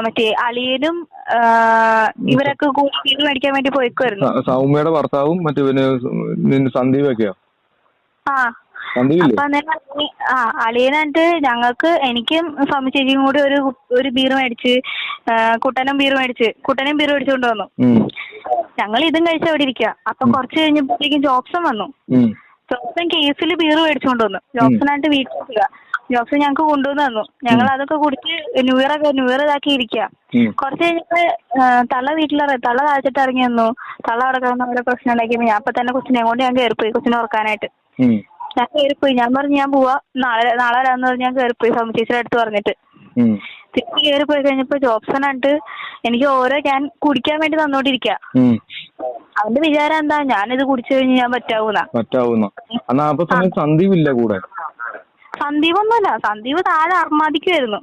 മറ്റേ അളിയനും ഇവരൊക്കെ കൂടി വീട് മേടിക്കാൻ വേണ്ടി പോയിക്കുമായിരുന്നു. സൗമ്യയുടെ ഭർത്താവും മറ്റേ പിന്നെ സന്ദീപൊക്കെയോ? ആ അപ്പൊ അന്നേരം അളിയനായിട്ട് ഞങ്ങൾക്ക് എനിക്കും സൗമ്യ ചേച്ചിയും കൂടി ഒരു ബീർ മേടിച്ച് കുട്ടനും ബീർ മേടിച്ചുകൊണ്ട് വന്നു. ഞങ്ങൾ ഇതും കഴിച്ച് അവിടെ ഇരിക്കുക. അപ്പൊ കുറച്ച് കഴിഞ്ഞപ്പോഴേക്കും ജോബ്സൺ വന്നു. ജോബ്സൺ കേസിൽ ബീർ മേടിച്ചുകൊണ്ട് വന്നു. ജോബ്സണായിട്ട് വീട്ടിലിരിക്കുക. ജോബ്സൺ ഞങ്ങൾക്ക് കൊണ്ടുവന്ന് തന്നു. ഞങ്ങൾ അതൊക്കെ കുടിച്ച് ന്യൂ ഇയർ ഇതാക്കി ഇരിക്കുക. കുറച്ച് കഴിഞ്ഞിട്ട് തള്ള താഴ്ത്തിട്ട് ഇറങ്ങി വന്നു. തള്ള അവിടെ കിടന്ന് അവിടെ പ്രശ്നം ഉണ്ടാക്കിയപ്പോ ഞാൻ അപ്പൊ തന്നെ കൊച്ചിനെ കൊണ്ട് ഞാൻ കയറിപ്പോയി കൊച്ചിനെ ഉറക്കാനായിട്ട്. ഞാൻ കയറിപ്പോയി. ഞാൻ പറഞ്ഞു ഞാൻ പോവാ, നാളെ വരാന്ന് പറഞ്ഞ് ഞാൻ കയറിപ്പോയി സൗമ്യ ചേച്ചിയുടെ അടുത്ത് പറഞ്ഞിട്ട്. തിരിച്ച് കയറിപ്പോയി കഴിഞ്ഞപ്പോ ജോബ്സണായിട്ട് എനിക്ക് ഓരോ ക്യാൻ കുടിക്കാൻ വേണ്ടി തന്നോണ്ടിരിക്കുക. അവന്റെ വിചാരം എന്താ, ഞാനിത് കുടിച്ചു കഴിഞ്ഞ് ഞാൻ പറ്റാവൂന്ന. സന്ദീപൊന്നുമല്ല, സന്ദീപ് താഴെ അർമാദിക്കുമായിരുന്നു.